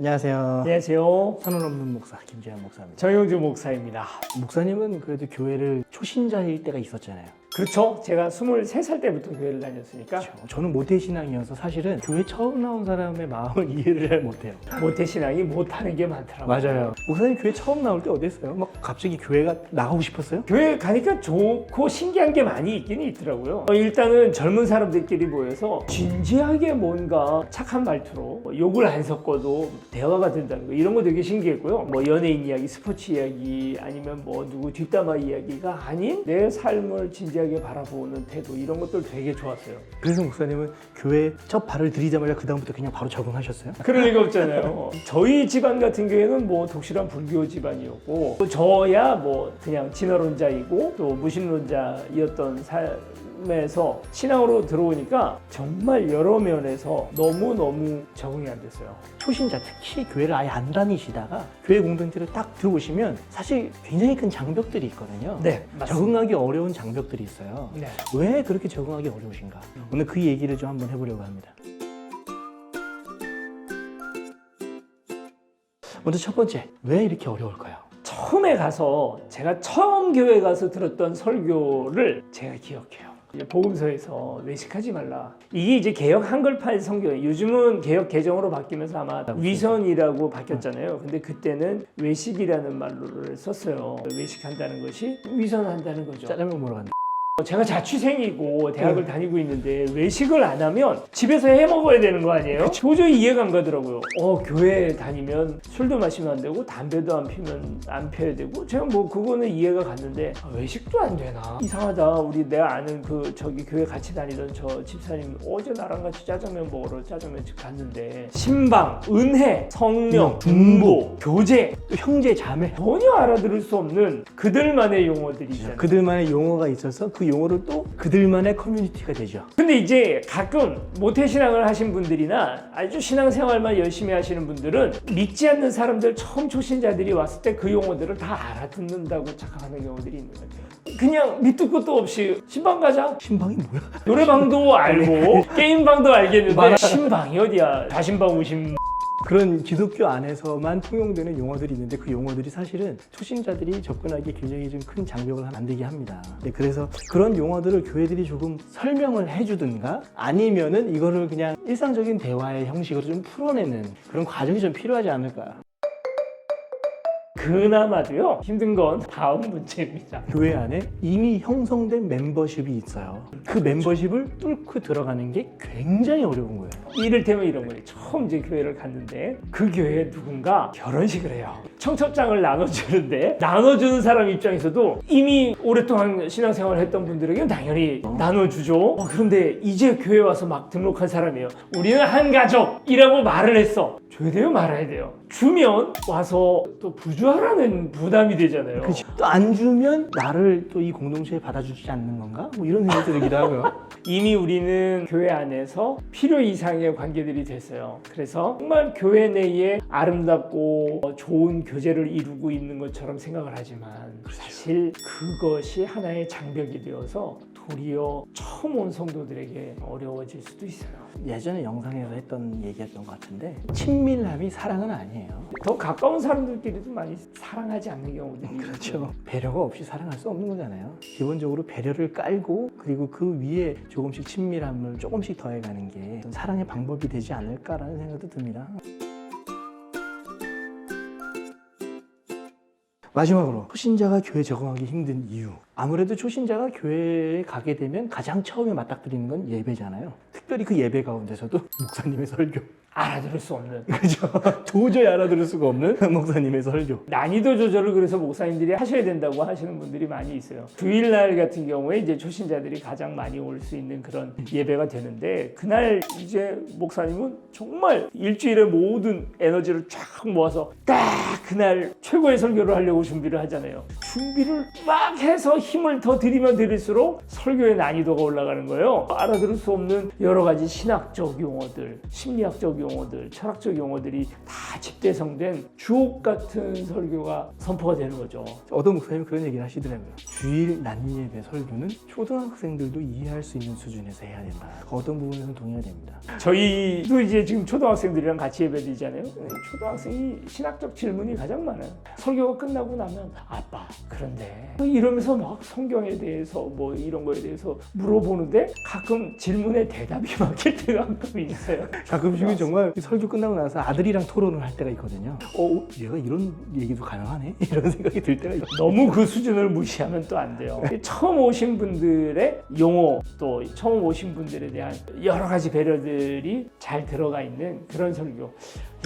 안녕하세요. 안녕하세요. 선언 없는 목사 김재현 목사입니다. 정영주 목사입니다. 목사님은 그래도 교회를 초신자일 때가 있었잖아요. 그렇죠. 제가 23살 때부터 교회를 다녔으니까 그렇죠. 저는 모태신앙이어서 사실은 교회 처음 나온 사람의 마음을 이해를 잘 못해요. 모태신앙이 못하는 게 많더라고요. 맞아요. 목사님 교회 처음 나올 때 어땠어요? 막 갑자기 교회가 나가고 싶었어요? 교회 가니까 좋고 신기한 게 많이 있긴 있더라고요. 일단은 젊은 사람들끼리 모여서 진지하게 뭔가 착한 말투로 욕을 안 섞어도 대화가 된다는 거, 이런 거 되게 신기했고요. 뭐 연예인 이야기, 스포츠 이야기, 아니면 뭐 누구 뒷담화 이야기가 아닌 내 삶을 진지하게 바라보는 태도, 이런 것들 되게 좋았어요. 그래서 목사님은 교회 첫 발을 들이자마자 그 다음부터 그냥 바로 적응하셨어요? 그럴 리가 없잖아요. 저희 집안 같은 경우에는 뭐 독실한 불교 집안이었고, 또 저야 뭐 그냥 진화론자이고 또 무신론자이었던 삶에서 신앙으로 들어오니까 정말 여러 면에서 너무너무 적응이 안 됐어요. 초신자, 특히 교회를 아예 안 다니시다가 교회 공동체를 딱 들어오시면 사실 굉장히 큰 장벽들이 있거든요. 네, 맞습니다. 적응하기 어려운 장벽들이 있어요. 네. 왜 그렇게 적응하기 어려우신가? 오늘 그 얘기를 좀 한번 해보려고 합니다. 먼저 첫 번째, 왜 이렇게 어려울까요? 처음에 가서 제가 처음 교회 가서 들었던 설교를 제가 기억해요. 복음서에서 외식하지 말라. 이게 이제 개역 한글판 성경이에요. 요즘은 개역 개정으로 바뀌면서 아마 위선이라고 바뀌었잖아요. 근데 그때는 외식이라는 말로를 썼어요. 외식한다는 것이 위선한다는 거죠. 짜장면 먹으러 간다. 제가 자취생이고 대학을 다니고 있는데 외식을 안 하면 집에서 해 먹어야 되는 거 아니에요? 도저히 이해가 안 가더라고요. 교회 다니면 술도 마시면 안 되고 담배도 안 펴야 되고, 제가 뭐 그거는 이해가 갔는데 외식도 안 되나? 이상하다. 우리 내가 아는 저기 교회 같이 다니던 저 집사님 어제 나랑 같이 짜장면 먹으러 짜장면집 갔는데 신방, 은혜, 성령, 중보, 교제, 또 형제, 자매. 전혀 알아들을 수 없는 그들만의 용어들이 있잖아요. 그들만의 용어가 있어서 그 용어를 또 그들만의 커뮤니티가 되죠. 근데 이제 가끔 모태신앙을 하신 분들이나 아주 신앙생활만 열심히 하시는 분들은 믿지 않는 사람들, 처음 초신자들이 왔을 때 그 용어들을 다 알아듣는다고 착각하는 경우들이 있는 것 같아요. 그냥 밑도 끝도 없이 신방 가자. 신방이 뭐야? 노래방도 알고 게임방도 알겠는데 신방이 어디야. 자신방 우심. 그런 기독교 안에서만 통용되는 용어들이 있는데 그 용어들이 사실은 초신자들이 접근하기에 굉장히 좀 큰 장벽을 만들게 합니다. 네, 그래서 그런 용어들을 교회들이 조금 설명을 해주든가 아니면은 이거를 그냥 일상적인 대화의 형식으로 좀 풀어내는 그런 과정이 좀 필요하지 않을까. 그나마도요, 힘든 건 다음 문제입니다. 교회 안에 이미 형성된 멤버십이 있어요. 그 멤버십을 뚫고 들어가는 게 굉장히 어려운 거예요. 이를테면 이런 거예요. 처음 이제 교회를 갔는데 그 교회에 누군가 결혼식을 해요. 청첩장을 나눠주는데 나눠주는 사람 입장에서도 이미 오랫동안 신앙생활을 했던 분들에게는 당연히 나눠주죠. 그런데 이제 교회 와서 막 등록한 사람이에요. 우리는 한 가족이라고 말을 했어. 줘야 돼요? 말아야 돼요? 주면 와서 또 부주하라는 부담이 되잖아요. 그치. 또 안 주면 나를 또 이 공동체에 받아주지 않는 건가? 뭐 이런 생각이 들기도 하고요. 이미 우리는 교회 안에서 필요 이상의 관계들이 됐어요. 그래서 정말 교회 내에 아름답고 좋은 교제를 이루고 있는 것처럼 생각을 하지만 사실 그것이 하나의 장벽이 되어서 도리어 처음 온 성도들에게 어려워질 수도 있어요. 예전에 영상에서 했던 얘기였던 것 같은데 친밀함이 사랑은 아니에요. 더 가까운 사람들끼리도 많이 사랑하지 않는 경우들이 그렇죠. 배려가 없이 사랑할 수 없는 거잖아요. 기본적으로 배려를 깔고 그리고 그 위에 조금씩 친밀함을 조금씩 더해가는 게 사랑의 방법이 되지 않을까라는 생각도 듭니다. 마지막으로 초신자가 교회에 적응하기 힘든 이유. 아무래도 초신자가 교회에 가게 되면 가장 처음에 맞닥뜨리는 건 예배잖아요. 특별히 그 예배 가운데서도 목사님의 설교. 알아들을 수 없는, 그죠? 도저히 알아들을 수가 없는 목사님의 설교. 난이도 조절을 그래서 목사님들이 하셔야 된다고 하시는 분들이 많이 있어요. 주일날 같은 경우에 이제 초신자들이 가장 많이 올 수 있는 그런 예배가 되는데, 그날 이제 목사님은 정말 일주일의 모든 에너지를 쫙 모아서 딱 그날 최고의 설교를 하려고 준비를 하잖아요. 준비를 막 해서 힘을 더 들이면 들일수록 설교의 난이도가 올라가는 거예요. 알아들을 수 없는 여러 가지 신학적 용어들, 심리학적 용어들, 철학적 용어들이 다 집대성된 주옥 같은 설교가 선포가 되는 거죠. 어떤 목사님이 그런 얘기를 하시더라고요. 주일 난예배 설교는 초등학생들도 이해할 수 있는 수준에서 해야 된다. 어떤 부분에서는 동의가 됩니다. 저희도 이제 지금 초등학생들이랑 같이 예배드리잖아요. 초등학생이 신학적 질문이 가장 많아요. 설교가 끝나고 나면 아빠 그런데 이러면서 막 성경에 대해서 뭐 이런 거에 대해서 물어보는데 가끔 질문에 대답이 막힐 때가 가끔 있어요. 가끔씩은 정말 설교 끝나고 나서 아들이랑 토론을 할 때가 있거든요. 얘가 이런 얘기도 가능하네? 이런 생각이 들 때가 있어요. 너무 그 수준을 무시하면 또 안 돼요. 처음 오신 분들의 용어 또 처음 오신 분들에 대한 여러 가지 배려들이 잘 들어가 있는 그런 설교.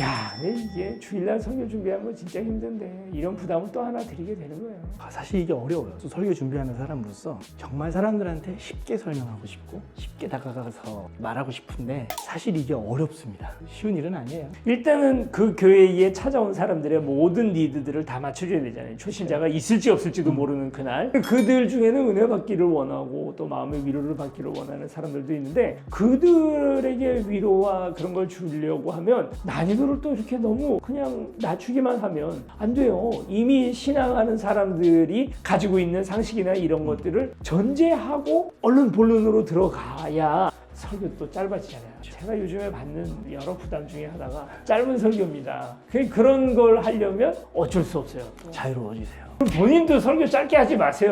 야, 근데 이게 주일날 설교 준비하는 거 진짜 힘든데 이런 부담을 또 하나 드리게 되는 거예요. 사실 이게 어려워요. 또 설교 준비하는 사람으로서 정말 사람들한테 쉽게 설명하고 싶고 쉽게 다가가서 말하고 싶은데 사실 이게 어렵습니다. 쉬운 일은 아니에요. 일단은 그 교회에 찾아온 사람들의 모든 니드들을 다 맞춰줘야 되잖아요. 초신자가 있을지 없을지도 모르는 그날. 그들 중에는 은혜 받기를 원하고 또 마음의 위로를 받기를 원하는 사람들도 있는데 그들에게 위로와 그런 걸 주려고 하면 난이도를 또 이렇게 너무 그냥 낮추기만 하면 안 돼요. 이미 신앙하는 사람들이 가지고 있는 상식이나 이런 것들을 전제하고 얼른 본론으로 들어가야 설교 또 짧아지잖아요. 제가 요즘에 받는 여러 부담 중에 하나가 짧은 설교입니다. 그런 걸 하려면 어쩔 수 없어요. 자유로워지세요. 본인도 설교 짧게 하지 마세요.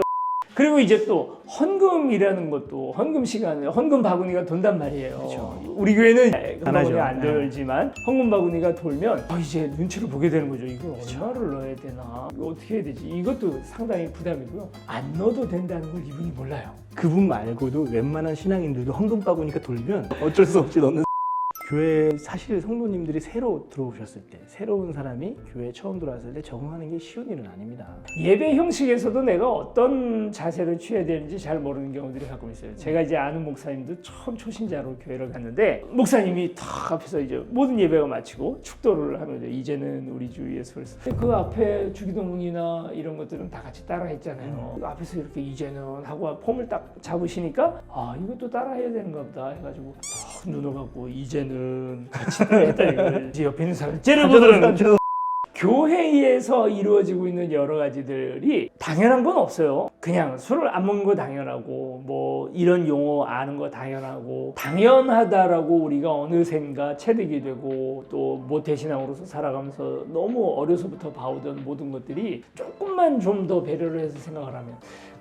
그리고 이제 또 헌금이라는 것도 헌금 시간에 헌금 바구니가 돈단 말이에요. 그렇죠. 우리 교회는 헌금바구니 안 네. 돌지만 헌금 바구니가 돌면 이제 눈치를 보게 되는 거죠. 이걸 그렇죠. 얼마를 넣어야 되나? 이거 어떻게 해야 되지? 이것도 상당히 부담이고요. 안 넣어도 된다는 걸 이분이 몰라요. 그분 말고도 웬만한 신앙인들도 헌금 바구니가 돌면 어쩔 수 없이 넣는 교회 사실 성도님들이 새로 들어오셨을 때 새로운 사람이 교회에 처음 들어왔을 때 적응하는 게 쉬운 일은 아닙니다. 예배 형식에서도 내가 어떤 자세를 취해야 되는지 잘 모르는 경우들이 가끔 있어요. 제가 이제 아는 목사님도 처음 초신자로 교회를 갔는데 목사님이 탁 앞에서 이제 모든 예배가 마치고 축도를 하면서 이제는 우리 주 예수 그리스도 그 앞에 주기도문이나 이런 것들은 다 같이 따라 했잖아요. 그 앞에서 이렇게 이제는 하고 폼을 딱 잡으시니까 이것도 따라 해야 되는가 보다 해가지고 탁 눈을 감고 이제는 같이 따라 했다 이거를 이제 옆에 있는 사람 째려보더라고요. 교회에서 이루어지고 있는 여러 가지들이 당연한 건 없어요. 그냥 술을 안 먹는 거 당연하고 뭐 이런 용어 아는 거 당연하고 당연하다라고 우리가 어느샌가 체득이 되고 또 모태신앙으로서 살아가면서 너무 어려서부터 봐오던 모든 것들이 조금만 좀 더 배려를 해서 생각을 하면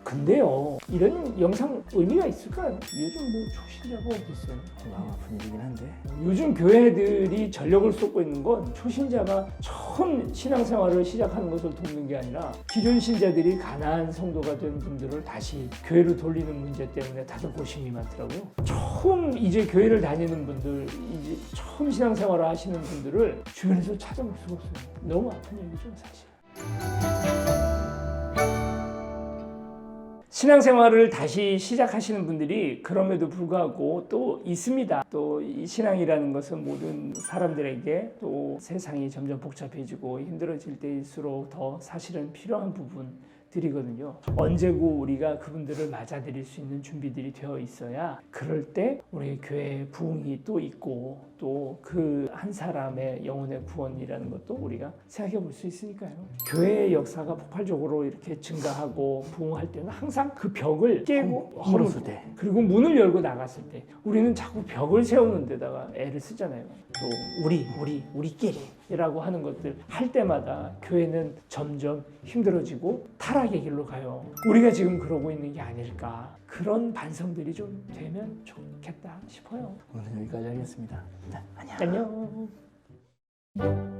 근데요 이런 영상 의미가 있을까요? 요즘 뭐 초신자가 어디 있어요? 마음 아픈 일이긴 한데 요즘 교회들이 전력을 쏟고 있는 건 초신자가 처음 신앙생활을 시작하는 것을 돕는 게 아니라 기존 신자들이 가난한 성도가 된 분들을 다시 교회로 돌리는 문제 때문에 다들 고심이 많더라고요. 처음 이제 교회를 다니는 분들, 이제 처음 신앙생활을 하시는 분들을 주변에서 찾아볼 수가 없어요. 너무 아픈 얘기죠, 사실. 신앙생활을 다시 시작하시는 분들이 그럼에도 불구하고 또 있습니다. 또 이 신앙이라는 것은 모든 사람들에게 또 세상이 점점 복잡해지고 힘들어질 때일수록 더 사실은 필요한 부분들이거든요. 언제고 우리가 그분들을 맞아들일 수 있는 준비들이 되어 있어야 그럴 때 우리 교회의 부흥이 또 있고 또 그 한 사람의 영혼의 구원이라는 것도 우리가 생각해 볼 수 있으니까요. 교회의 역사가 폭발적으로 이렇게 증가하고 부흥할 때는 항상 그 벽을 깨고 허물었을 때 그리고 문을 열고 나갔을 때 우리는 자꾸 벽을 세우는 데다가 애를 쓰잖아요. 또 우리끼리라고 하는 것들 할 때마다 교회는 점점 힘들어지고 타락의 길로 가요. 우리가 지금 그러고 있는 게 아닐까. 그런 반성들이 좀 되면 좋겠다 싶어요. 오늘 여기까지 하겠습니다. 네, 안녕. 안녕.